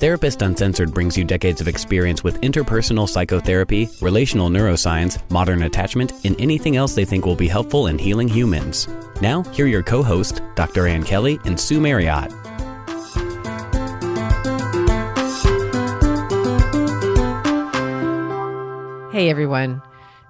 Therapist Uncensored brings you decades of experience with interpersonal psychotherapy, relational neuroscience, modern attachment, and anything else they think will be helpful in healing humans. Now, here are your co-hosts, Dr. Ann Kelley and Sue Marriott. Hey everyone.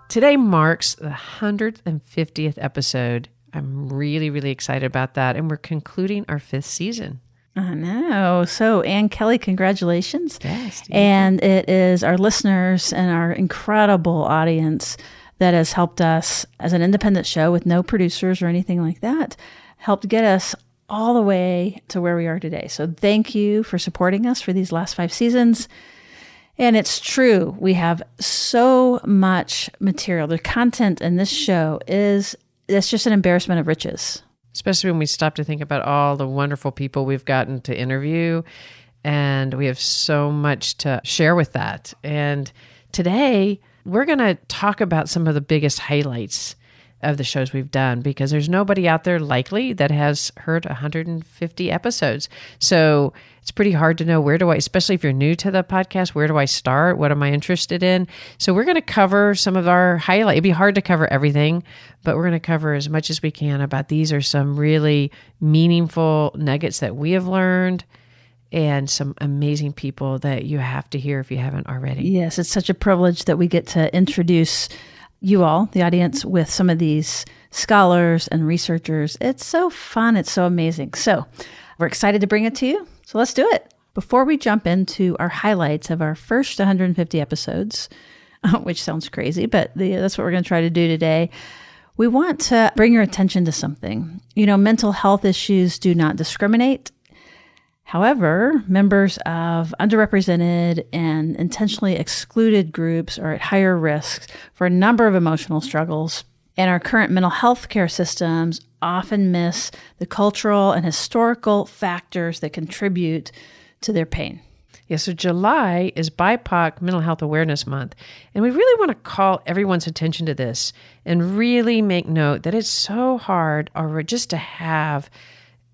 Today marks the 150th episode. I'm really, really excited about that. And we're concluding our 5th season. I know. So, Ann Kelley, congratulations. Yes. And it is our listeners and our incredible audience that has helped us as an independent show with no producers or anything like that, helped get us all the way to where we are today. So thank you for supporting us for these last 5 seasons. And it's true. We have so much material. The content in this show it's just an embarrassment of riches. Especially when we stop to think about all the wonderful people we've gotten to interview. And we have so much to share with that. And today, we're going to talk about some of the biggest highlights of the shows we've done, because there's nobody out there likely that has heard 150 episodes. So it's pretty hard to know especially if you're new to the podcast, where do I start? What am I interested in? So we're going to cover some of our highlights. It'd be hard to cover everything, but we're going to cover as much as we can about these are some really meaningful nuggets that we have learned and some amazing people that you have to hear if you haven't already. Yes, it's such a privilege that we get to introduce you all, the audience, with some of these scholars and researchers. It's so fun. It's so amazing. So we're excited to bring it to you. So let's do it. Before we jump into our highlights of our first 150 episodes, which sounds crazy, but that's what we're going to try to do today, we want to bring your attention to something. You know, mental health issues do not discriminate. However, members of underrepresented and intentionally excluded groups are at higher risk for a number of emotional struggles, and our current mental health care systems often miss the cultural and historical factors that contribute to their pain. Yeah, so July is BIPOC Mental Health Awareness Month, and we really want to call everyone's attention to this and really make note that it's so hard just to have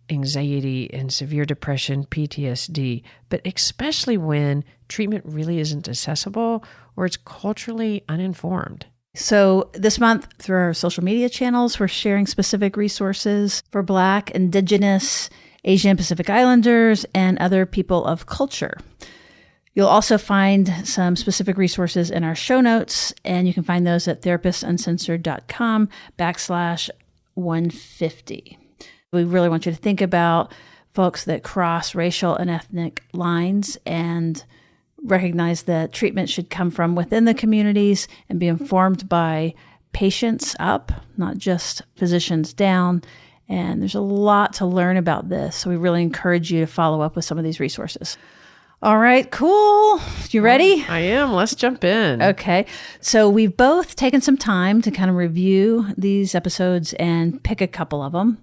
anxiety and severe depression, PTSD, but especially when treatment really isn't accessible or it's culturally uninformed. So this month, through our social media channels, we're sharing specific resources for Black, Indigenous, Asian Pacific Islanders, and other people of culture. You'll also find some specific resources in our show notes, and you can find those at therapistuncensored.com/150. We really want you to think about folks that cross racial and ethnic lines and recognize that treatment should come from within the communities and be informed by patients up, not just physicians down. And there's a lot to learn about this. So we really encourage you to follow up with some of these resources. All right, cool. You ready? I am. Let's jump in. Okay. So we've both taken some time to kind of review these episodes and pick a couple of them.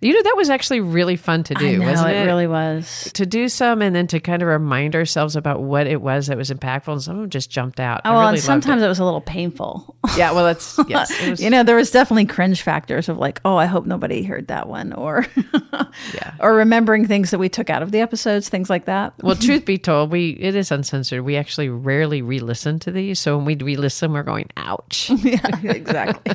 You know, that was actually really fun to do, I know, wasn't it? It really was. To do some and then to kind of remind ourselves about what it was that was impactful. And some of them just jumped out. Oh, well, and sometimes it was a little painful. Yeah, well, yes. It was, there was definitely cringe factors of like, oh, I hope nobody heard that one. Or, or remembering things that we took out of the episodes, things like that. Well, truth be told, it is uncensored. We actually rarely re-listen to these. So when we re-listen, we're going, ouch. Yeah, exactly.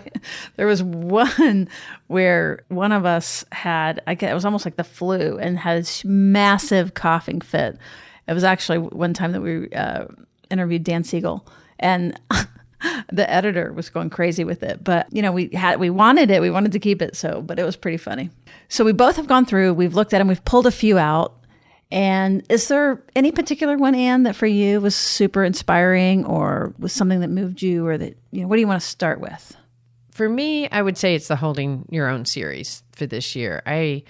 There was one where one of us it was almost like the flu and had this massive coughing fit. It was actually one time that we interviewed Dan Siegel, and the editor was going crazy with it. But, we wanted it. We wanted to keep it. But it was pretty funny. So we both have gone through, we've looked at them, we've pulled a few out. And is there any particular one, Ann, that for you was super inspiring or was something that moved you, or that, what do you want to start with? For me, I would say it's the Holding Your Own series for this year. I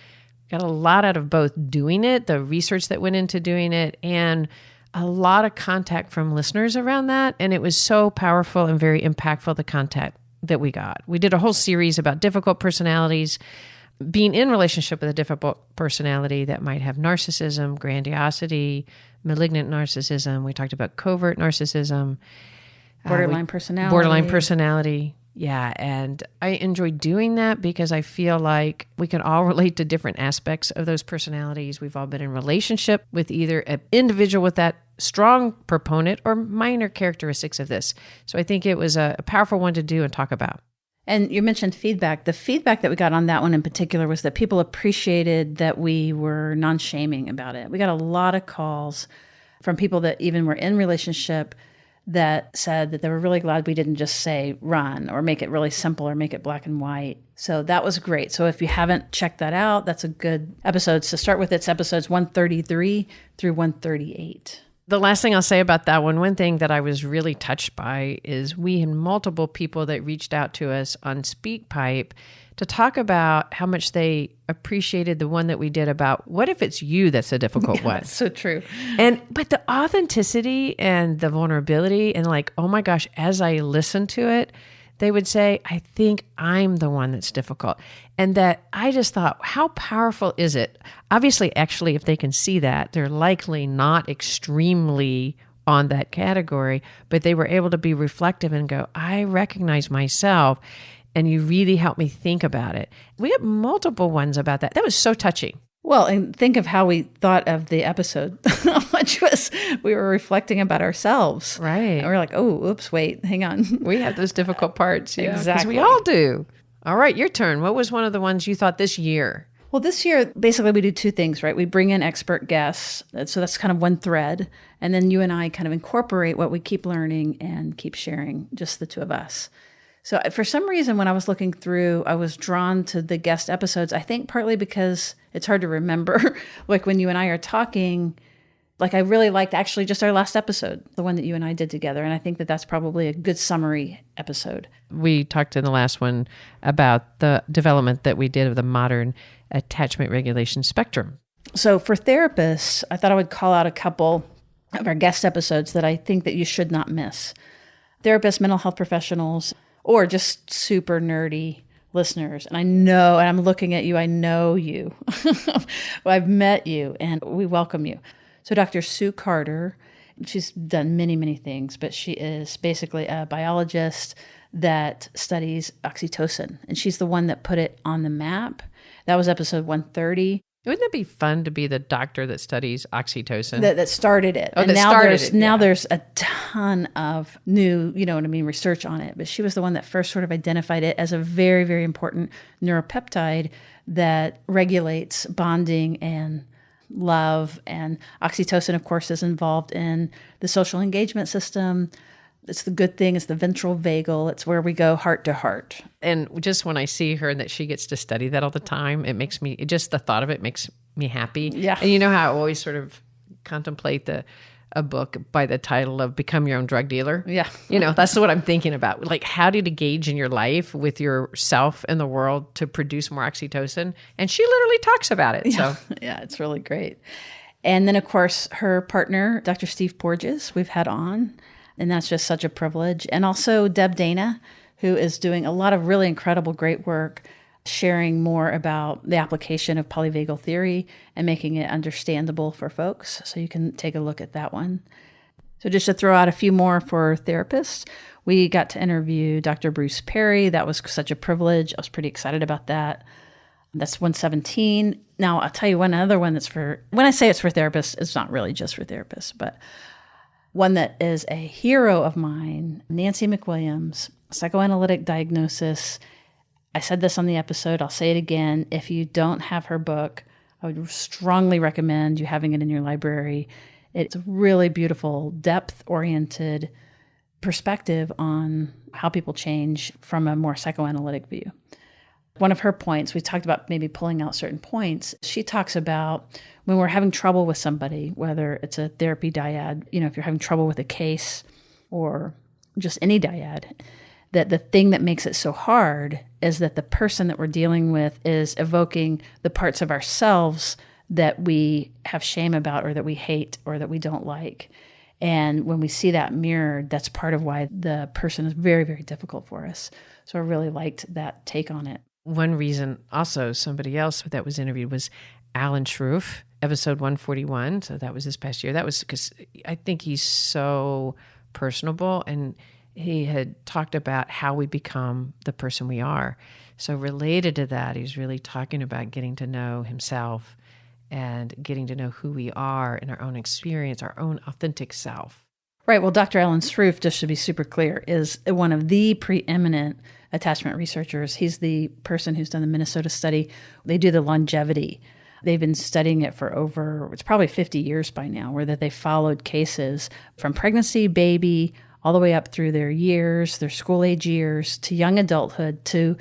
got a lot out of both doing it, the research that went into doing it, and a lot of contact from listeners around that. And it was so powerful and very impactful, the contact that we got. We did a whole series about difficult personalities, being in relationship with a difficult personality that might have narcissism, grandiosity, malignant narcissism. We talked about covert narcissism. Borderline personality. Yeah, and I enjoy doing that because I feel like we can all relate to different aspects of those personalities. We've all been in relationship with either an individual with that strong proponent or minor characteristics of this. So I think it was a powerful one to do and talk about. And you mentioned feedback. The feedback that we got on that one in particular was that people appreciated that we were non-shaming about it. We got a lot of calls from people that even were in relationship that said that they were really glad we didn't just say run or make it really simple or make it black and white. So that was great. So if you haven't checked that out, that's a good episode to start with. It's episodes 133 through 138. The last thing I'll say about that one thing that I was really touched by is we had multiple people that reached out to us on SpeakPipe to talk about how much they appreciated the one that we did about what if it's you that's a difficult one. That's so true. But the authenticity and the vulnerability and like, oh my gosh, as I listened to it, they would say, I think I'm the one that's difficult. And that I just thought, how powerful is it? Obviously, actually, if they can see that, they're likely not extremely on that category, but they were able to be reflective and go, I recognize myself. And you really helped me think about it. We have multiple ones about that. That was so touching. Well, and think of how we thought of the episode, which was we were reflecting about ourselves. Right. And we're like, oh, oops, wait, hang on. We have those difficult parts. Yeah, exactly. We all do. All right, your turn. What was one of the ones you thought this year? Well, this year, basically, we do two things, right? We bring in expert guests. So that's kind of one thread. And then you and I kind of incorporate what we keep learning and keep sharing, just the two of us. So for some reason, when I was looking through, I was drawn to the guest episodes, I think partly because it's hard to remember. Like when you and I are talking, like I really liked actually just our last episode, the one that you and I did together. And I think that that's probably a good summary episode. We talked in the last one about the development that we did of the modern attachment regulation spectrum. So for therapists, I thought I would call out a couple of our guest episodes that I think that you should not miss. Therapists, mental health professionals, or just super nerdy listeners. And I know, and I'm looking at you, I know you. Well, I've met you, and we welcome you. So Dr. Sue Carter, she's done many, many things, but she is basically a biologist that studies oxytocin. And she's the one that put it on the map. That was episode 130. Wouldn't that be fun to be the doctor that studies oxytocin? That started it. Oh, and that now started there's it. Now Yeah. there's a ton of new, research on it. But she was the one that first sort of identified it as a very, very important neuropeptide that regulates bonding and love. And oxytocin, of course, is involved in the social engagement system. It's the good thing. It's the ventral vagal. It's where we go heart to heart. And just when I see her and that she gets to study that all the time, just the thought of it makes me happy. Yeah. And you know how I always sort of contemplate a book by the title of Become Your Own Drug Dealer? Yeah. That's what I'm thinking about. Like, how to engage in your life with yourself and the world to produce more oxytocin. And she literally talks about it. Yeah. So Yeah, it's really great. And then, of course, her partner, Dr. Steve Porges, we've had on. And that's just such a privilege. And also Deb Dana, who is doing a lot of really incredible, great work, sharing more about the application of polyvagal theory and making it understandable for folks. So you can take a look at that one. So just to throw out a few more for therapists, we got to interview Dr. Bruce Perry. That was such a privilege. I was pretty excited about that. That's 117. Now, I'll tell you one other one that's when I say it's for therapists, it's not really just for therapists, but one that is a hero of mine, Nancy Mcwilliams, psychoanalytic diagnosis. I said this on the episode. I'll say it again. If you don't have her book, I would strongly recommend you having it in your library. It's a really beautiful, depth-oriented perspective on how people change from a more psychoanalytic view. One of her points, we talked about maybe pulling out certain points. She talks about when we're having trouble with somebody, whether it's a therapy dyad, if you're having trouble with a case or just any dyad, that the thing that makes it so hard is that the person that we're dealing with is evoking the parts of ourselves that we have shame about or that we hate or that we don't like. And when we see that mirrored, that's part of why the person is very, very difficult for us. So I really liked that take on it. one reason also somebody else that was interviewed was Alan Schroof, episode 141. So that was this past year. That was because I think he's so personable and he had talked about how we become the person we are. So related to that, he's really talking about getting to know himself and getting to know who we are in our own experience, our own authentic self. Right. Well, Dr. Alan Sroufe, just to be super clear, is one of the preeminent attachment researchers. He's the person who's done the Minnesota study. They do the longevity. They've been studying it for it's probably 50 years by now, where that they followed cases from pregnancy, baby, all the way up through their years, their school age years, to young adulthood, to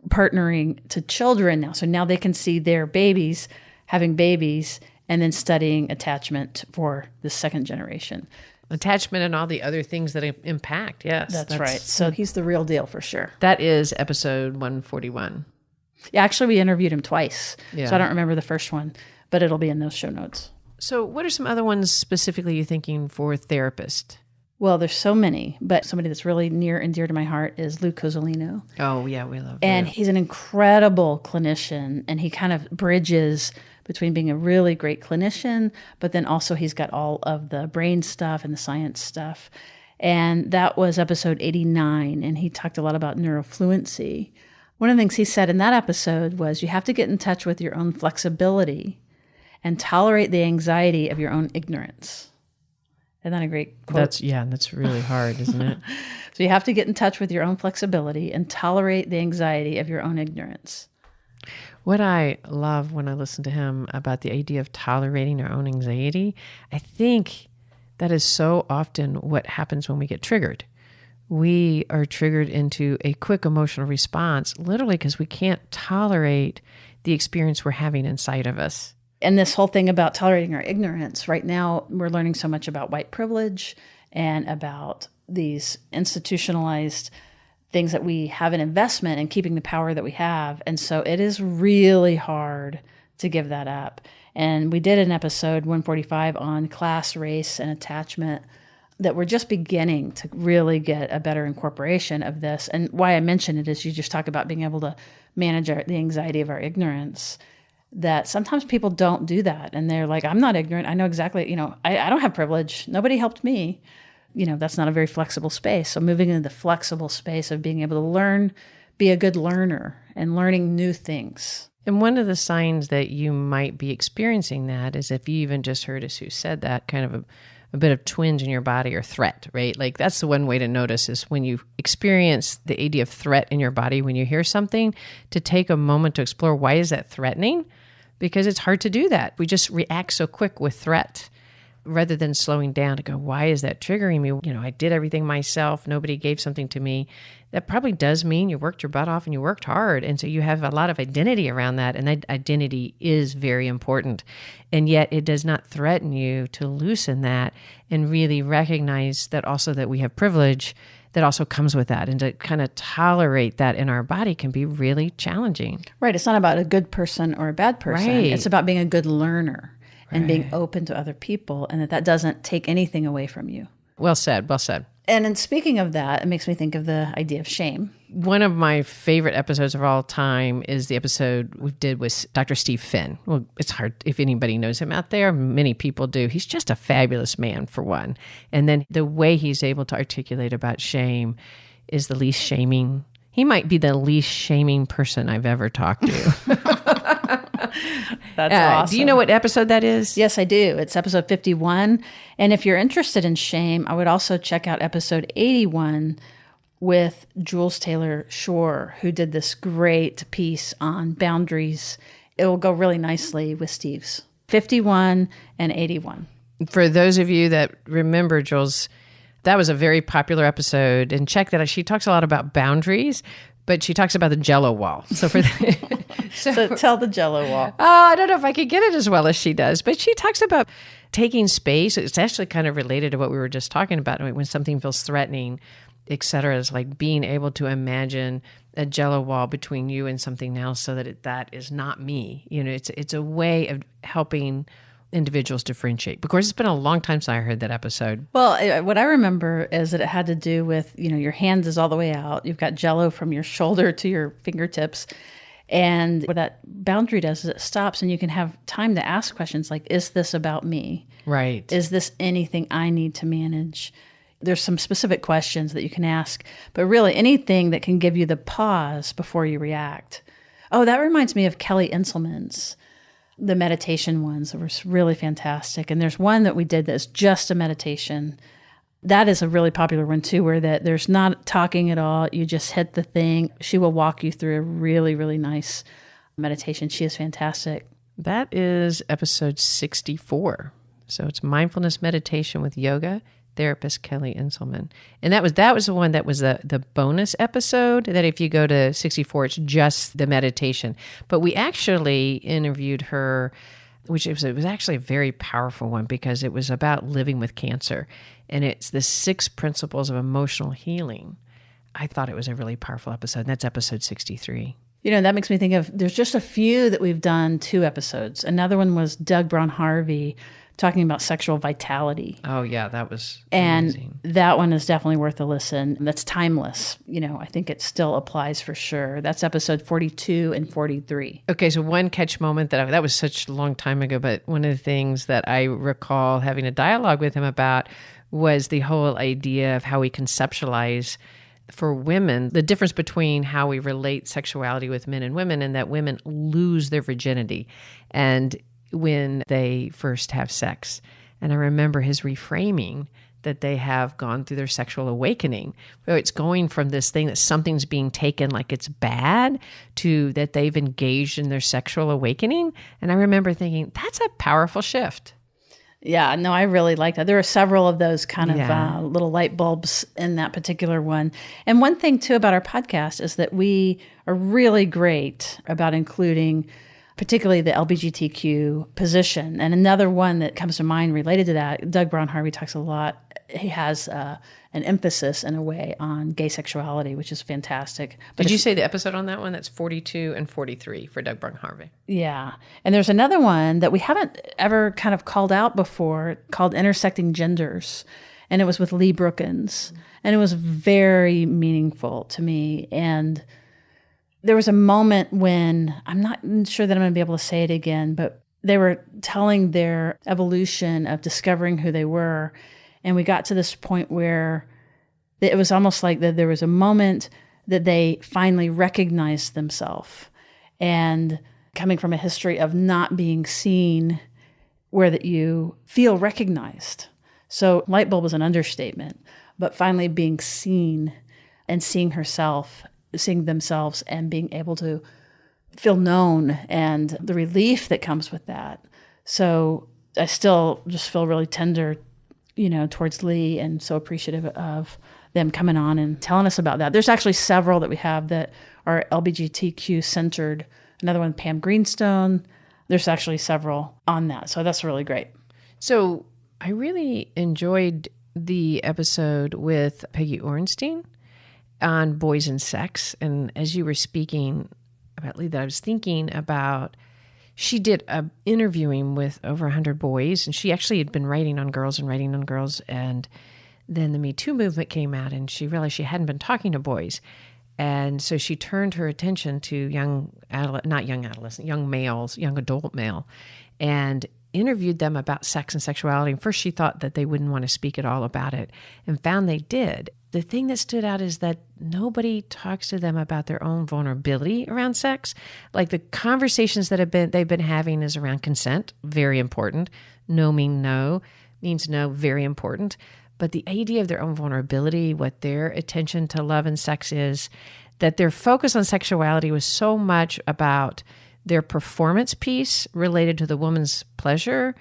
partnering to children now. So now they can see their babies having babies and then studying attachment for the second generation. Attachment and all the other things that impact. Yes. That's right. So he's the real deal for sure. That is episode 141. Yeah, actually, we interviewed him twice. Yeah. So I don't remember the first one, but it'll be in those show notes. So what are some other ones specifically you're thinking for therapists? Well, there's so many, but somebody that's really near and dear to my heart is Lou Cosalino. Oh, yeah, we love And Lou. he's an incredible clinician, and he kind of bridges between being a really great clinician, but then also he's got all of the brain stuff and the science stuff. And that was episode 89, and he talked a lot about neurofluency. One of the things he said in that episode was you have to get in touch with your own flexibility and tolerate the anxiety of your own ignorance. Isn't that a great quote? That's really hard, isn't it? So you have to get in touch with your own flexibility and tolerate the anxiety of your own ignorance. What I love when I listen to him about the idea of tolerating our own anxiety, I think that is so often what happens when we get triggered. We are triggered into a quick emotional response, literally because we can't tolerate the experience we're having inside of us. And this whole thing about tolerating our ignorance, right now we're learning so much about white privilege and about these institutionalized things that we have an investment in keeping the power that we have. And so it is really hard to give that up. And we did an episode 145 on class, race, and attachment that we're just beginning to really get a better incorporation of this. And why I mention it is you just talk about being able to manage the anxiety of our ignorance, that sometimes people don't do that. And they're like, I'm not ignorant. I know exactly, I don't have privilege. Nobody helped me. That's not a very flexible space. So moving into the flexible space of being able to learn, be a good learner and learning new things. And one of the signs that you might be experiencing that is if you even just heard us who said that, kind of a bit of twinge in your body or threat, right? Like that's the one way to notice is when you experience the idea of threat in your body, when you hear something, to take a moment to explore why is that threatening? Because it's hard to do that. We just react so quick with threat rather than slowing down to go, why is that triggering me? I did everything myself. Nobody gave something to me. That probably does mean you worked your butt off and you worked hard. And so you have a lot of identity around that. And that identity is very important. And yet it does not threaten you to loosen that and really recognize that also that we have privilege that also comes with that. And to kind of tolerate that in our body can be really challenging. Right. It's not about a good person or a bad person. Right. It's about being a good learner and being open to other people, and that doesn't take anything away from you. Well said. Well said. And in speaking of that, it makes me think of the idea of shame. One of my favorite episodes of all time is the episode we did with Dr. Steve Finn. Well, it's hard if anybody knows him out there. Many people do. He's just a fabulous man, for one. And then the way he's able to articulate about shame is the least shaming. He might be the least shaming person I've ever talked to. That's awesome. Do you know what episode that is? Yes, I do. It's episode 51. And if you're interested in shame, I would also check out episode 81 with Jules Taylor Shore, who did this great piece on boundaries. It will go really nicely with Steve's 51 and 81. For those of you that remember Jules, that was a very popular episode. And check that out. She talks a lot about boundaries, but she talks about the Jell-O wall. So for So tell the Jell-O wall. I don't know if I could get it as well as she does, but she talks about taking space. It's actually kind of related to what we were just talking about. When something feels threatening, et cetera, is like being able to imagine a Jell-O wall between you and something else so that that is not me. It's a way of helping individuals differentiate. Of course, it's been a long time since I heard that episode. Well, what I remember is that it had to do with, your hands is all the way out. You've got Jell-O from your shoulder to your fingertips. And what that boundary does is it stops and you can have time to ask questions like, is this about me? Right. Is this anything I need to manage? There's some specific questions that you can ask, but really anything that can give you the pause before you react. Oh, that reminds me of Kelly Insellman's, the meditation ones that were really fantastic. And there's one that we did that's just a meditation. That is a really popular one too, where there's not talking at all. You just hit the thing. She will walk you through a really, really nice meditation. She is fantastic. That is episode 64. So it's mindfulness meditation with yoga therapist Kelly Insellman. And that was the one that was the bonus episode, that if you go to 64, it's just the meditation. But we actually interviewed her, which it was actually a very powerful one because it was about living with cancer. And it's the 6 principles of emotional healing. I thought it was a really powerful episode. And that's episode 63. You know, that makes me think of, there's just a few that we've done 2 episodes. Another one was Doug Braun-Harvey talking about sexual vitality. Oh, yeah, that was amazing. And that one is definitely worth a listen. That's timeless. You know, I think it still applies for sure. That's episode 42 and 43. Okay, so one catch moment that was such a long time ago, but one of the things that I recall having a dialogue with him about was the whole idea of how we conceptualize for women, the difference between how we relate sexuality with men and women, and that women lose their virginity and when they first have sex. And I remember his reframing that they have gone through their sexual awakening. So it's going from this thing that something's being taken like it's bad to that they've engaged in their sexual awakening. And I remember thinking, that's a powerful shift. Yeah, no, I really like that. There are several of those kind of little light bulbs in that particular one. And one thing, too, about our podcast is that we are really great about including particularly the LGBTQ position. And another one that comes to mind related to that, Doug Braun-Harvey talks a lot. He has an emphasis, in a way, on gay sexuality, which is fantastic. But Did you say the episode on that one? That's 42 and 43 for Doug Braun-Harvey. Yeah. And there's another one that we haven't ever kind of called out before called Intersecting Genders. And it was with Lee Brookins. And it was very meaningful to me. And there was a moment when, I'm not sure that I'm going to be able to say it again, but they were telling their evolution of discovering who they were. And we got to this point where it was almost like that there was a moment that they finally recognized themselves. And coming from a history of not being seen, where that you feel recognized. So light bulb is an understatement, but finally being seen and seeing herself, seeing themselves, and being able to feel known, and the relief that comes with that. So I still just feel really tender, you know, towards Lee, and so appreciative of them coming on and telling us about that. There's actually several that we have that are LGBTQ centered. Another one, Pam Greenstone. There's actually several on that. So that's really great. So I really enjoyed the episode with Peggy Orenstein on boys and sex. And as you were speaking about Lee, that I was thinking about, she did interviewing with over 100 boys, and she actually had been writing on girls. And then the Me Too movement came out, and she realized she hadn't been talking to boys. And so she turned her attention to young males, young adult male, and interviewed them about sex and sexuality. And first she thought that they wouldn't want to speak at all about it, and found they did. The thing that stood out is that nobody talks to them about their own vulnerability around sex. Like the conversations that they've been having is around consent, very important. No means no, very important. But the idea of their own vulnerability, what their attention to love and sex is, that their focus on sexuality was so much about their performance piece related to the woman's pleasure,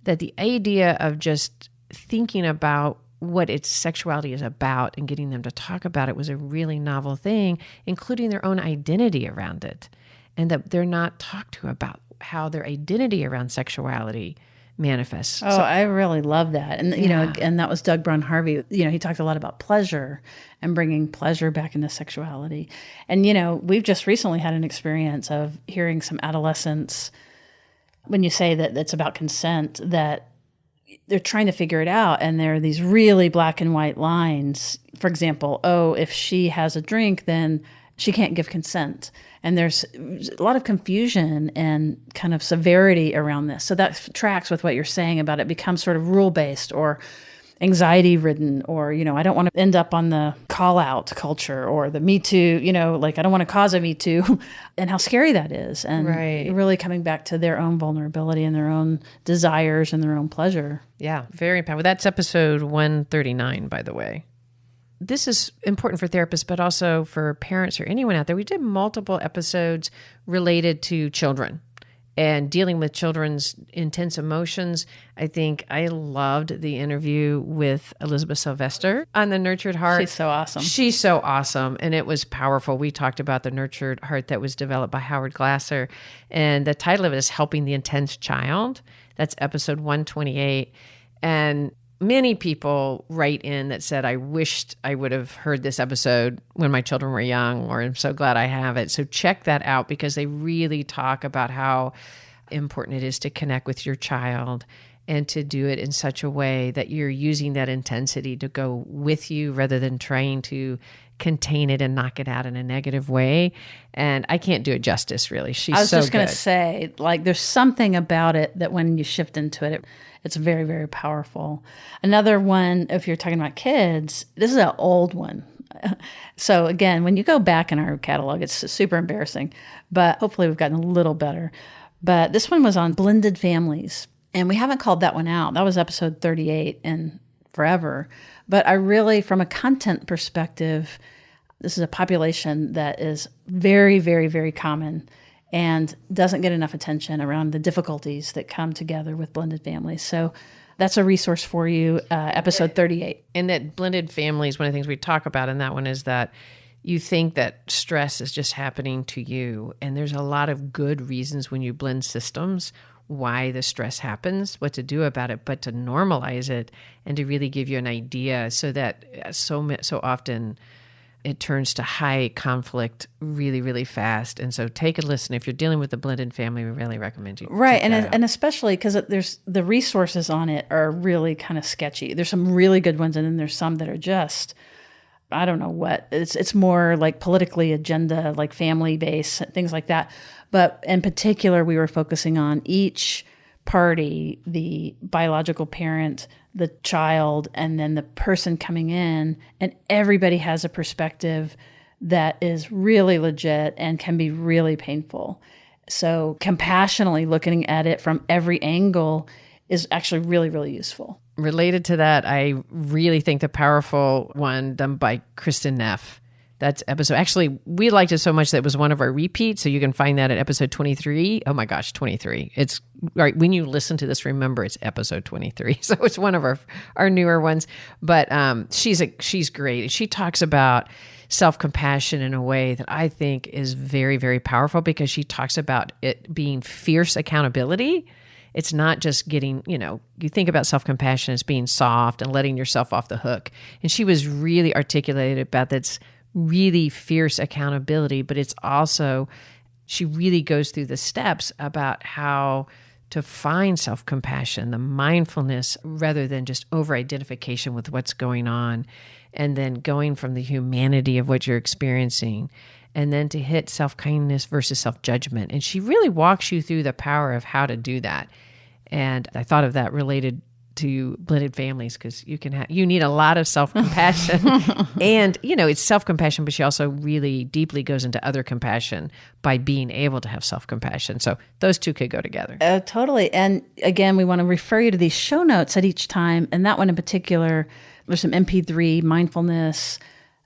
that the idea of just thinking about what its sexuality is about and getting them to talk about it was a really novel thing, including their own identity around it. And that they're not talked to about how their identity around sexuality manifests. Oh, so I really love that. And, you know, and that was Doug Braun-Harvey. You know, he talked a lot about pleasure and bringing pleasure back into sexuality. And, you know, we've just recently had an experience of hearing some adolescents, when you say that it's about consent, that they're trying to figure it out. And there are these really black and white lines. For example, if she has a drink, then she can't give consent. And there's a lot of confusion and kind of severity around this. So that tracks with what you're saying about it becomes sort of rule-based, or anxiety ridden, or, I don't want to end up on the call out culture or the Me Too, like I don't want to cause a Me Too, and how scary that is. And really coming back to their own vulnerability and their own desires and their own pleasure. Yeah, very powerful. That's episode 139, by the way. This is important for therapists, but also for parents or anyone out there. We did multiple episodes related to children and dealing with children's intense emotions. I think I loved the interview with Elizabeth Sylvester on the Nurtured Heart. She's so awesome. She's so awesome, and it was powerful. We talked about the Nurtured Heart that was developed by Howard Glasser, and the title of it is Helping the Intense Child. That's episode 128, and many people write in that said, I wished I would have heard this episode when my children were young, or I'm so glad I have it. So check that out, because they really talk about how important it is to connect with your child and to do it in such a way that you're using that intensity to go with you rather than trying to contain it and knock it out in a negative way. And I can't do it justice, really. She's so good. I was just going to say, like, there's something about it that when you shift into it, it's very, very powerful. Another one, if you're talking about kids, this is an old one. So again, when you go back in our catalog, it's super embarrassing, but hopefully we've gotten a little better. But this one was on blended families, and we haven't called that one out. That was episode 38 and forever. But I really, from a content perspective, this is a population that is very, very, very common and doesn't get enough attention around the difficulties that come together with blended families. So that's a resource for you, episode 38. And that blended families, one of the things we talk about in that one is that you think that stress is just happening to you. And there's a lot of good reasons when you blend systems why the stress happens, what to do about it, but to normalize it and to really give you an idea, so that so often it turns to high conflict really, really fast. And so take a listen. If you're dealing with a blended family, we really recommend you. Right. And especially because there's the resources on it are really kind of sketchy. There's some really good ones, and then there's some that are just, I don't know what. It's more like politically agenda, like family based, things like that. But in particular, we were focusing on each party, the biological parent, the child, and then the person coming in, and everybody has a perspective that is really legit and can be really painful. So compassionately looking at it from every angle is actually really, really useful. Related to that, I really think the powerful one done by Kristen Neff. That's episode. Actually, we liked it so much that it was one of our repeats. So you can find that at episode 23. Oh my gosh, 23. It's right. When you listen to this, remember it's episode 23. So it's one of our newer ones. But she's great. She talks about self-compassion in a way that I think is very, very powerful, because she talks about it being fierce accountability. It's not just getting, you think about self-compassion as being soft and letting yourself off the hook. And she was really articulated about that's really fierce accountability, but it's also, she really goes through the steps about how to find self-compassion, the mindfulness, rather than just over-identification with what's going on, and then going from the humanity of what you're experiencing, and then to hit self-kindness versus self-judgment. And she really walks you through the power of how to do that. And I thought of that related to blended families, because you need a lot of self-compassion and it's self-compassion, but she also really deeply goes into other compassion by being able to have self-compassion. So those two could go together. Totally. And again, we want to refer you to these show notes at each time. And that one in particular, there's some MP3 mindfulness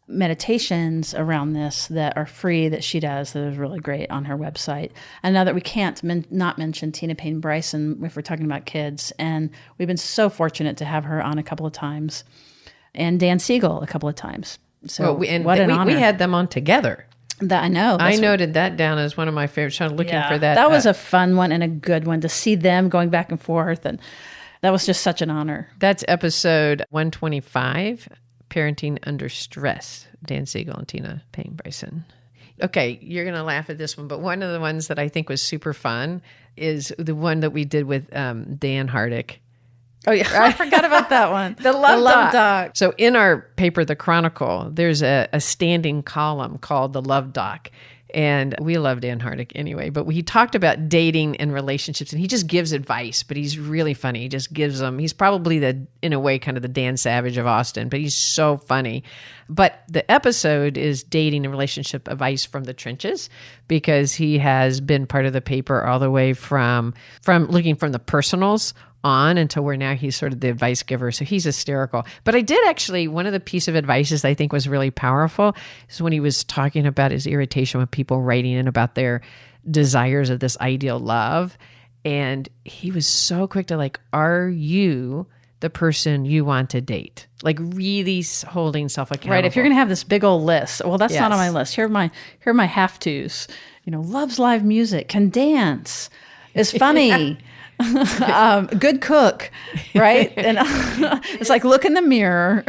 meditations around this that are free that she does that is really great on her website. And now that we can't not mention Tina Payne Bryson if we're talking about kids, and we've been so fortunate to have her on a couple of times, and Dan Siegel a couple of times. So we had them on together. That I know. I noted that down as one of my favorites. I'm looking for that. That was a fun one and a good one to see them going back and forth, and that was just such an honor. That's episode 125. Parenting Under Stress, Dan Siegel and Tina Payne Bryson. Okay, you're going to laugh at this one, but one of the ones that I think was super fun is the one that we did with Dan Hardick. Oh, yeah. I forgot about that one. The Love Doc. So in our paper, The Chronicle, there's a standing column called The Love Doc. And we love Dan Hardick anyway, but he talked about dating and relationships, and he just gives advice, but he's really funny. He just gives them, he's probably in a way, kind of the Dan Savage of Austin, but he's so funny. But the episode is dating and relationship advice from the trenches, because he has been part of the paper all the way from looking from the personals on until where now he's sort of the advice giver. So he's hysterical. But I did actually, one of the piece of advice I think was really powerful is when he was talking about his irritation with people writing in about their desires of this ideal love. And he was so quick to are you the person you want to date? Really holding self accountable. Right. If you're going to have this big old list, well, that's not on my list. Here are my have-tos. Loves live music, can dance, is funny. Good cook, right? And it's look in the mirror.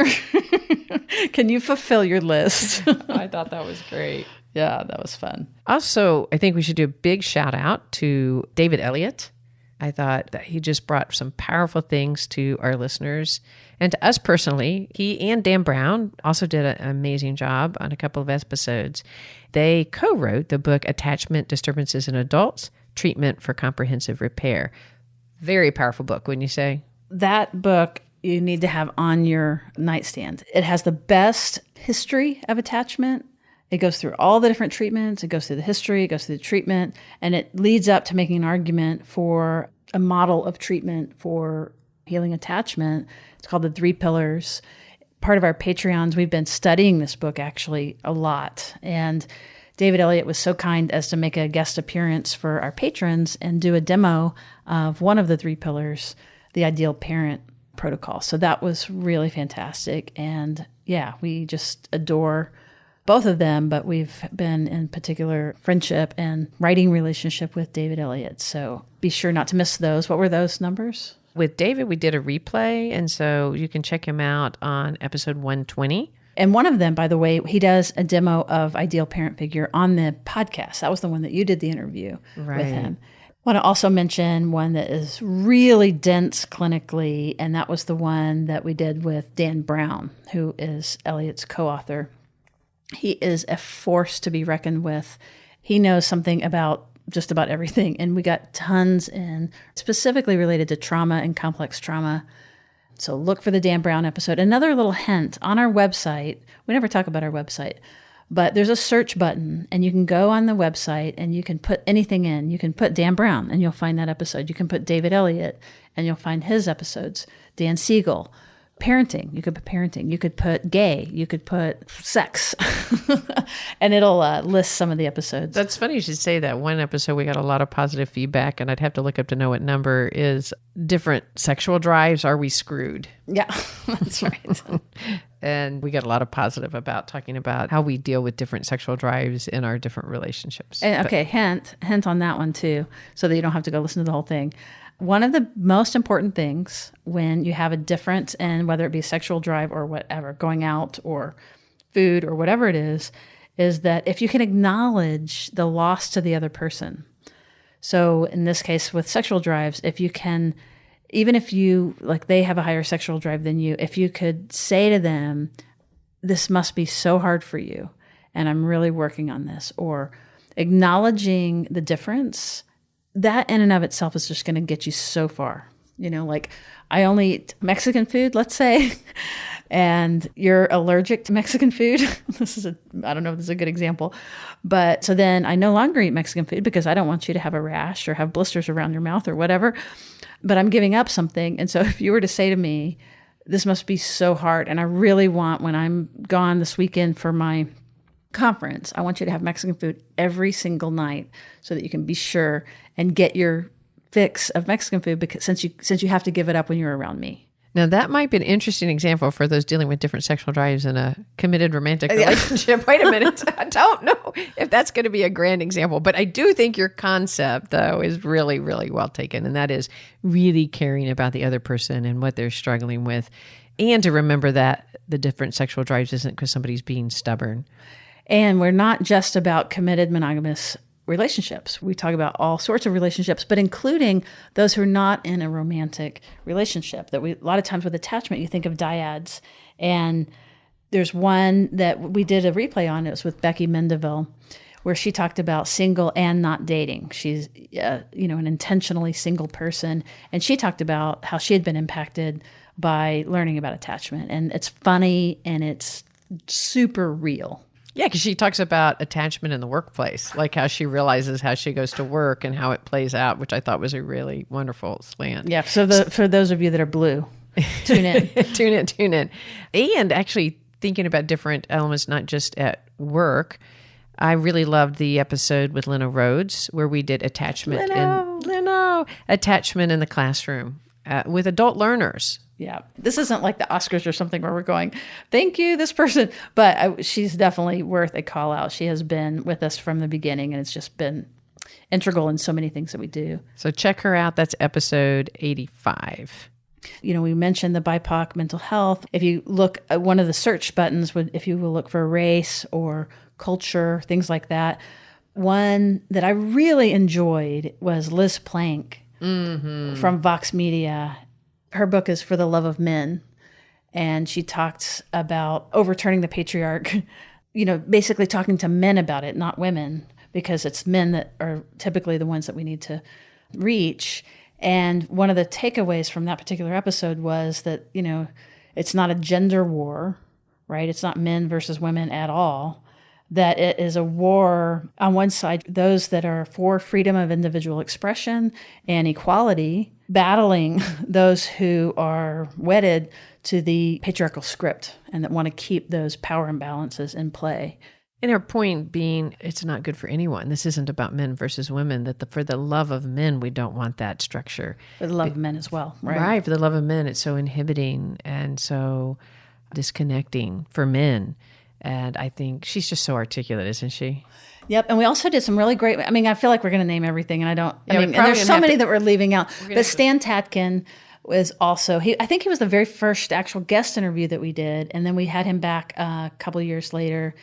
Can you fulfill your list? I thought that was great. Yeah, that was fun. Also, I think we should do a big shout out to David Elliott. I thought that he just brought some powerful things to our listeners and to us personally. He and Dan Brown also did an amazing job on a couple of episodes. They co-wrote the book Attachment Disturbances in Adults, Treatment for Comprehensive Repair. Very powerful book, wouldn't you say? That book you need to have on your nightstand. It has the best history of attachment. It goes through all the different treatments. It goes through the history. It goes through the treatment. And it leads up to making an argument for a model of treatment for healing attachment. It's called The Three Pillars. Part of our Patreons, we've been studying this book actually a lot. And David Elliott was so kind as to make a guest appearance for our patrons and do a demo of one of the three pillars, the ideal parent protocol. So that was really fantastic. And yeah, we just adore both of them, but we've been in particular friendship and writing relationship with David Elliott. So be sure not to miss those. What were those numbers? With David, we did a replay, and so you can check him out on episode 120. And one of them, by the way, he does a demo of Ideal Parent Figure on the podcast. That was the one that you did the interview with him. I want to also mention one that is really dense clinically, and that was the one that we did with Dan Brown, who is Elliott's co-author. He is a force to be reckoned with. He knows something about just about everything, and we got tons in specifically related to trauma and complex trauma. So look for the Dan Brown episode. Another little hint, on our website, we never talk about our website, but there's a search button, and you can go on the website and you can put anything in. You can put Dan Brown and you'll find that episode. You can put David Elliott and you'll find his episodes. Dan Siegel, parenting. You could put parenting. You could put gay. You could put sex. And it'll list some of the episodes. That's funny you should say that. One episode, we got a lot of positive feedback, and I'd have to look up to know what number is different sexual drives. Are we screwed? Yeah, that's right. And we got a lot of positive about talking about how we deal with different sexual drives in our different relationships. And, okay, hint on that one too, so that you don't have to go listen to the whole thing. One of the most important things when you have a difference in whether it be sexual drive or whatever, going out or food or whatever it is that if you can acknowledge the loss to the other person. So in this case with sexual drives, if you can, even if you, they have a higher sexual drive than you, if you could say to them, this must be so hard for you, and I'm really working on this, or acknowledging the difference, that in and of itself is just going to get you so far. I only eat Mexican food, let's say, and you're allergic to Mexican food. I don't know if this is a good example, but so then I no longer eat Mexican food because I don't want you to have a rash or have blisters around your mouth or whatever, but I'm giving up something. And so if you were to say to me, this must be so hard, and I really want, when I'm gone this weekend for my conference, I want you to have Mexican food every single night so that you can be sure and get your fix of Mexican food, because since you have to give it up when you're around me. Now, that might be an interesting example for those dealing with different sexual drives in a committed romantic relationship. Wait a minute. I don't know if that's going to be a grand example, but I do think your concept, though, is really, really well taken. And that is really caring about the other person and what they're struggling with. And to remember that the different sexual drives isn't because somebody's being stubborn. And we're not just about committed monogamous relationships. We talk about all sorts of relationships, but including those who are not in a romantic relationship. A lot of times with attachment, you think of dyads. And there's one that we did a replay on. It was with Becky Mendeville, where she talked about single and not dating. She's, an intentionally single person. And she talked about how she had been impacted by learning about attachment. And it's funny and it's super real. Yeah, because she talks about attachment in the workplace, like how she realizes how she goes to work and how it plays out, which I thought was a really wonderful slant. Yeah, so for those of you that are blue, tune in. Tune in. And actually thinking about different elements, not just at work, I really loved the episode with Leno Rhodes where we did attachment attachment in the classroom with adult learners. Yeah, this isn't like the Oscars or something where we're going, thank you, this person. But she's definitely worth a call out. She has been with us from the beginning, and it's just been integral in so many things that we do. So check her out. That's episode 85. We mentioned the BIPOC mental health. If you look at one of the search buttons, if you will look for race or culture, things like that. One that I really enjoyed was Liz Plank from Vox Media. Her book is For the Love of Men, and she talks about overturning the patriarch, basically talking to men about it, not women, because it's men that are typically the ones that we need to reach. And one of the takeaways from that particular episode was that, it's not a gender war, right? It's not men versus women at all. That it is a war on one side, those that are for freedom of individual expression and equality, battling those who are wedded to the patriarchal script and that want to keep those power imbalances in play. And her point being, it's not good for anyone. This isn't about men versus women, that for the love of men, we don't want that structure. For the love of men as well, right? Right, for the love of men, it's so inhibiting and so disconnecting for men. And I think she's just so articulate, isn't she? Yep. And we also did some really great, I feel like we're going to name everything and and there's so many that we're leaving out. But Stan Tatkin was also, I think he was the very first actual guest interview that we did. And then we had him back a couple of years later.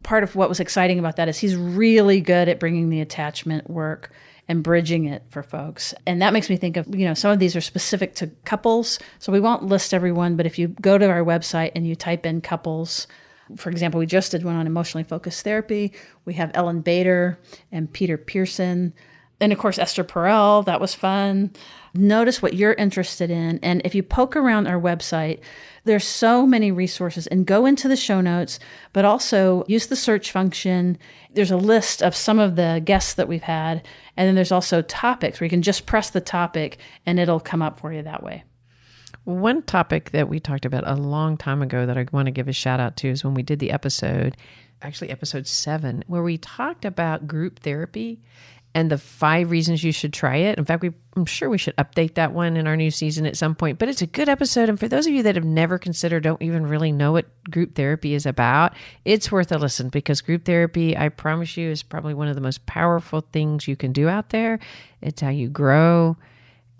Part of what was exciting about that is he's really good at bringing the attachment work and bridging it for folks. And that makes me think of, some of these are specific to couples. So we won't list everyone, but if you go to our website and you type in couples, for example, we just did one on emotionally focused therapy. We have Ellen Bader and Peter Pearson. And of course, Esther Perel. That was fun. Notice what you're interested in. And if you poke around our website, there's so many resources, and go into the show notes, but also use the search function. There's a list of some of the guests that we've had. And then there's also topics where you can just press the topic and it'll come up for you that way. One topic that we talked about a long time ago that I want to give a shout out to is when we did the episode, actually episode 7, where we talked about group therapy and the 5 reasons you should try it. In fact, I'm sure we should update that one in our new season at some point, but it's a good episode. And for those of you that have never considered, don't even really know what group therapy is about, it's worth a listen, because group therapy, I promise you, is probably one of the most powerful things you can do out there. It's how you grow.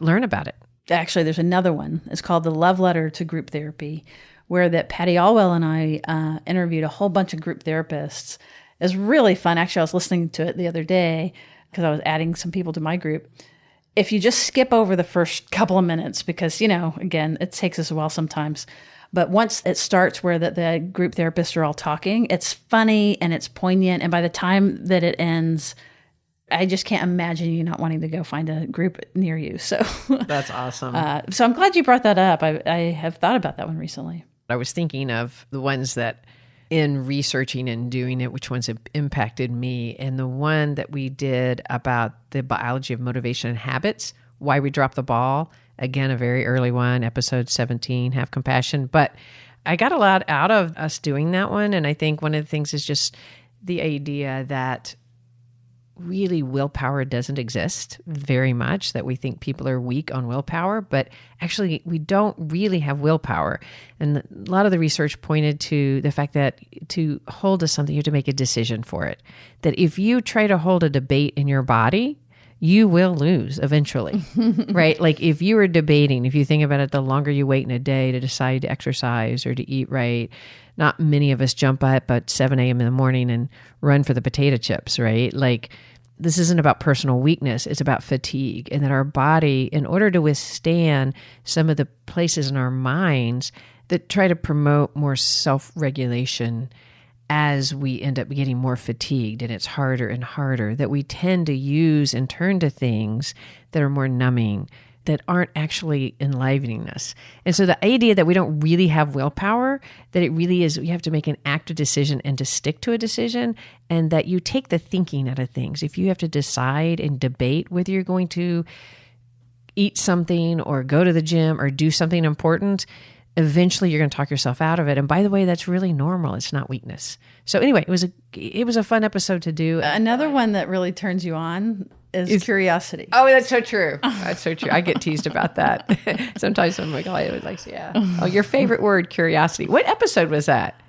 Learn about it. Actually, there's another one. It's called The Love Letter to Group Therapy, where that Patty Allwell and I interviewed a whole bunch of group therapists. It was really fun. Actually, I was listening to it the other day because I was adding some people to my group. If you just skip over the first couple of minutes, because, again, it takes us a while sometimes. But once it starts where the group therapists are all talking, it's funny and it's poignant. And by the time that it ends, I just can't imagine you not wanting to go find a group near you. So that's awesome. So I'm glad you brought that up. I have thought about that one recently. I was thinking of the ones that in researching and doing it, which ones have impacted me. And the one that we did about the biology of motivation and habits, why we drop the ball. Again, a very early one, episode 17, Have Compassion. But I got a lot out of us doing that one. And I think one of the things is just the idea that really willpower doesn't exist very much, that we think people are weak on willpower, but actually we don't really have willpower. And a lot of the research pointed to the fact that to hold to something, you have to make a decision for it. That if you try to hold a debate in your body, you will lose eventually, right? Like if you were debating, if you think about it, the longer you wait in a day to decide to exercise or to eat right, not many of us jump up at 7 a.m. in the morning and run for the potato chips, right? Like this isn't about personal weakness, it's about fatigue, and that our body, in order to withstand some of the places in our minds that try to promote more self-regulation, as we end up getting more fatigued and it's harder and harder, that we tend to use and turn to things that are more numbing, that aren't actually enlivening us. And so the idea that we don't really have willpower, that it really is, you have to make an active decision and to stick to a decision, and that you take the thinking out of things. If you have to decide and debate whether you're going to eat something or go to the gym or do something important, eventually you're going to talk yourself out of it. And by the way, that's really normal. It's not weakness. So anyway, it was a fun episode to do. Another one that really turns you on is curiosity. Oh, that's so true. That's so true. I get teased about that. Sometimes I'm like, yeah. Oh, your favorite word, curiosity. What episode was that?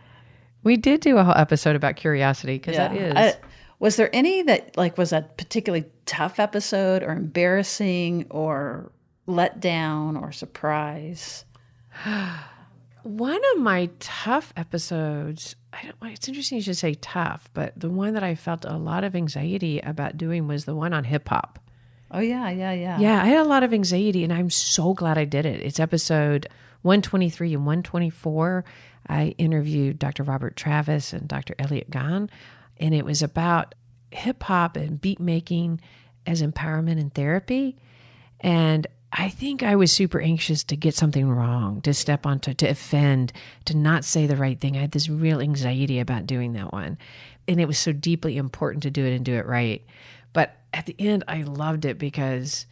We did do a whole episode about curiosity, because that is. Was there any that was a particularly tough episode or embarrassing or let down or surprise? One of my tough episodes, it's interesting you should say tough, but the one that I felt a lot of anxiety about doing was the one on hip hop. Oh, yeah. Yeah, I had a lot of anxiety, and I'm so glad I did it. It's episode 123 and 124. I interviewed Dr. Robert Travis and Dr. Elliot Gahn, and it was about hip hop and beat making as empowerment and therapy. And I think I was super anxious to get something wrong, to step onto, to offend, to not say the right thing. I had this real anxiety about doing that one. And it was so deeply important to do it and do it right. But at the end, I loved it because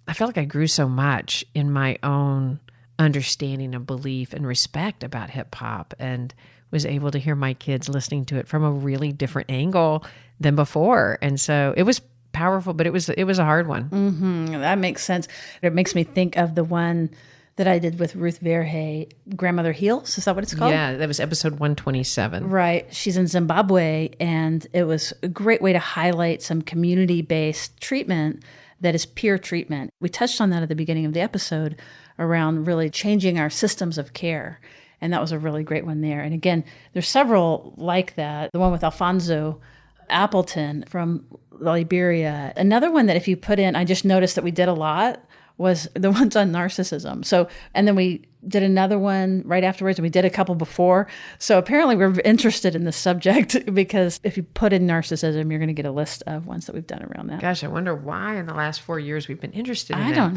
I felt like I grew so much in my own understanding and belief and respect about hip hop, and was able to hear my kids listening to it from a really different angle than before. And so it was powerful, but it was a hard one. Mm-hmm. That makes sense. It makes me think of the one that I did with Ruth Verhey, Grandmother Heals. Is that what it's called? Yeah, that was episode 127. Right. She's in Zimbabwe, and it was a great way to highlight some community-based treatment that is peer treatment. We touched on that at the beginning of the episode around really changing our systems of care. And that was a really great one there. And again, there's several like that. The one with Alfonso Appleton from Liberia. Another one that if you put in, I just noticed that we did a lot, was the ones on narcissism. So, and then we did another one right afterwards, and we did a couple before. So apparently we're interested in this subject, because if you put in narcissism, you're going to get a list of ones that we've done around that. Gosh, I wonder why in the last 4 years we've been interested in that. I don't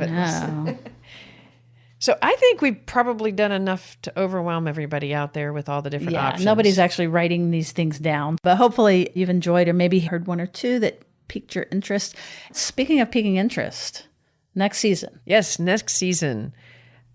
know. So I think we've probably done enough to overwhelm everybody out there with all the different options. Nobody's actually writing these things down, but hopefully you've enjoyed or maybe heard one or two that piqued your interest. Speaking of piquing interest, next season. Yes, next season.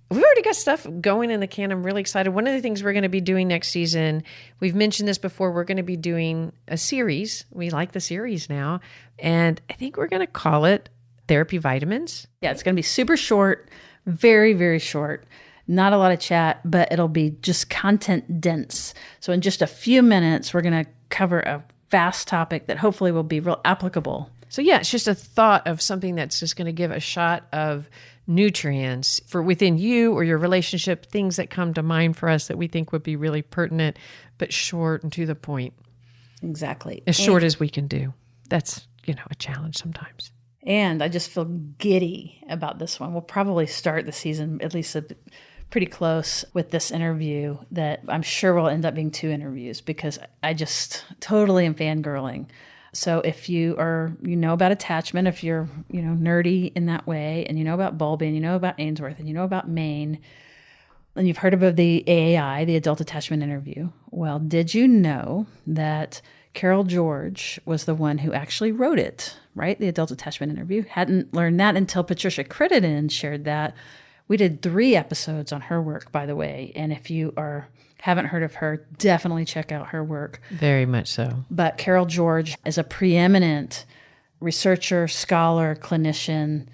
We've already got stuff going in the can. I'm really excited. One of the things we're going to be doing next season, we've mentioned this before, we're going to be doing a series. We like the series now. And I think we're going to call it Therapy Vitamins. Yeah, it's going to be super short. Very, very short. Not a lot of chat, but it'll be just content dense. So in just a few minutes, we're going to cover a vast topic that hopefully will be real applicable. So yeah, it's just a thought of something that's just going to give a shot of nutrients for within you or your relationship, things that come to mind for us that we think would be really pertinent, but short and to the point. Exactly. As short as we can do. That's, a challenge sometimes. And I just feel giddy about this one. We'll probably start the season at least pretty close with this interview that I'm sure will end up being 2 interviews, because I just totally am fangirling. So if you know about attachment, if you're, nerdy in that way, and you know about Bowlby, and you know about Ainsworth, and you know about Maine, and you've heard about the AAI, the Adult Attachment Interview. Well, did you know that Carol George was the one who actually wrote it, right? The Adult Attachment Interview. Hadn't learned that until Patricia Crittenden shared that. We did 3 episodes on her work, by the way. And if you haven't heard of her, definitely check out her work. Very much so. But Carol George is a preeminent researcher, scholar, clinician,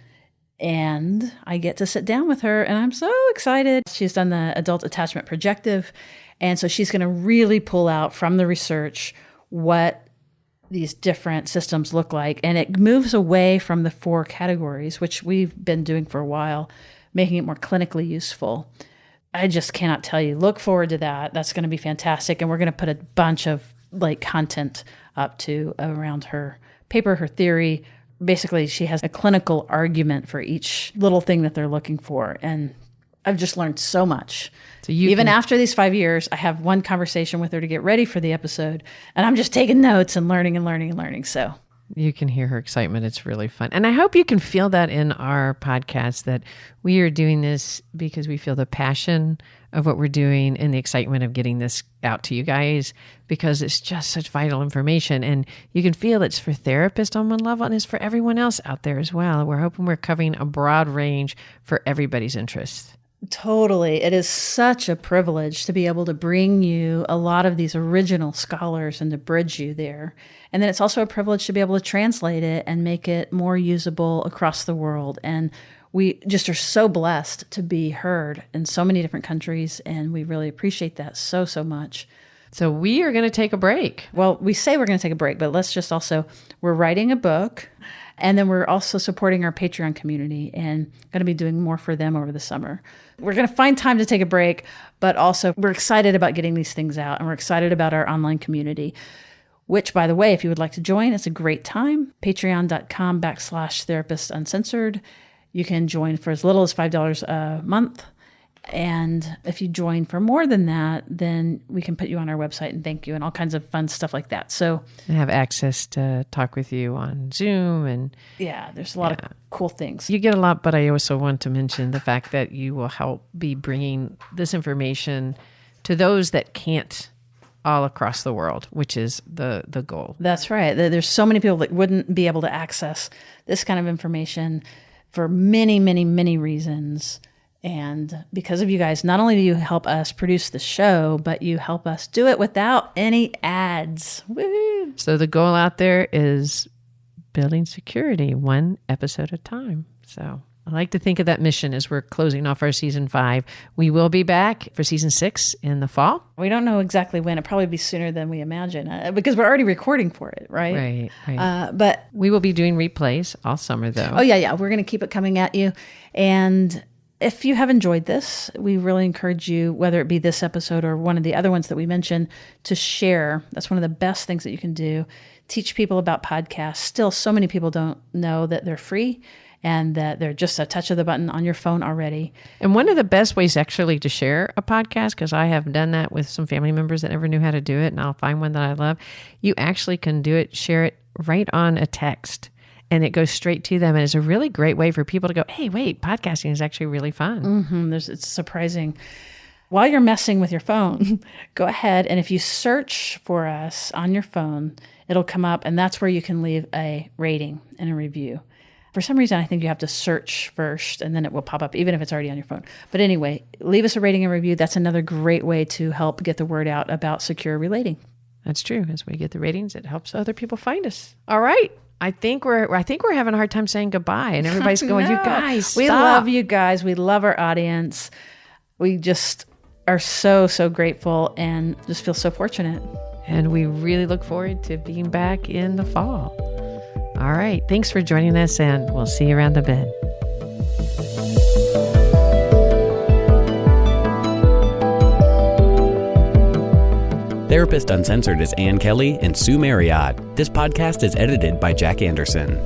and I get to sit down with her, and I'm so excited. She's done the Adult Attachment Projective, and so she's going to really pull out from the research what these different systems look like. And it moves away from the 4 categories, which we've been doing for a while, making it more clinically useful. I just cannot tell you. Look forward to that. That's going to be fantastic. And we're going to put a bunch of content up to around her paper, her theory. Basically, she has a clinical argument for each little thing that they're looking for. And I've just learned so much. So even after these 5 years, I have one conversation with her to get ready for the episode, and I'm just taking notes and learning and learning and learning. So you can hear her excitement. It's really fun. And I hope you can feel that in our podcast, that we are doing this because we feel the passion of what we're doing and the excitement of getting this out to you guys, because it's just such vital information. And you can feel it's for therapists on one level, and it's for everyone else out there as well. We're hoping we're covering a broad range for everybody's interests. Totally. It is such a privilege to be able to bring you a lot of these original scholars and to bridge you there. And then it's also a privilege to be able to translate it and make it more usable across the world. And we just are so blessed to be heard in so many different countries, and we really appreciate that so, so much. So we are going to take a break. Well, we say we're going to take a break, but let's just also, we're writing a book, and then we're also supporting our Patreon community and going to be doing more for them over the summer. We're going to find time to take a break, but also we're excited about getting these things out, and we're excited about our online community, which, by the way, if you would like to join, it's a great time. Patreon.com/therapist-uncensored. You can join for as little as $5 a month. And if you join for more than that, then we can put you on our website and thank you and all kinds of fun stuff like that. So I have access to talk with you on Zoom. And yeah, there's a lot of cool things. You get a lot, but I also want to mention the fact that you will help be bringing this information to those that can't all across the world, which is the goal. That's right. There's so many people that wouldn't be able to access this kind of information for many, many, many reasons. And because of you guys, not only do you help us produce the show, but you help us do it without any ads. Woo! So the goal out there is building security one episode at a time. So I like to think of that mission as we're closing off our season 5. We will be back for season 6 in the fall. We don't know exactly when. It'll probably be sooner than we imagine because we're already recording for it, right? Right. But we will be doing replays all summer, though. Oh, yeah. We're going to keep it coming at you. And if you have enjoyed this, we really encourage you, whether it be this episode or one of the other ones that we mentioned, to share. That's one of the best things that you can do. Teach people about podcasts. Still, so many people don't know that they're free and that they're just a touch of the button on your phone already. And one of the best ways actually to share a podcast, because I have done that with some family members that never knew how to do it, and I'll find one that I love, you actually can do it, share it right on a text, and it goes straight to them. And it's a really great way for people to go, hey, wait, podcasting is actually really fun. Mm-hmm. It's surprising. While you're messing with your phone, go ahead, and if you search for us on your phone, it'll come up, and that's where you can leave a rating and a review. For some reason, I think you have to search first, and then it will pop up, even if it's already on your phone. But anyway, leave us a rating and review. That's another great way to help get the word out about secure relating. That's true. As we get the ratings, it helps other people find us. All right. I think we're having a hard time saying goodbye, and everybody's going, you guys, stop. We love you guys. We love our audience. We just are so, so grateful and just feel so fortunate. And we really look forward to being back in the fall. All right. Thanks for joining us, and we'll see you around the bend. Therapist Uncensored is Ann Kelley and Sue Marriott. This podcast is edited by Jack Anderson.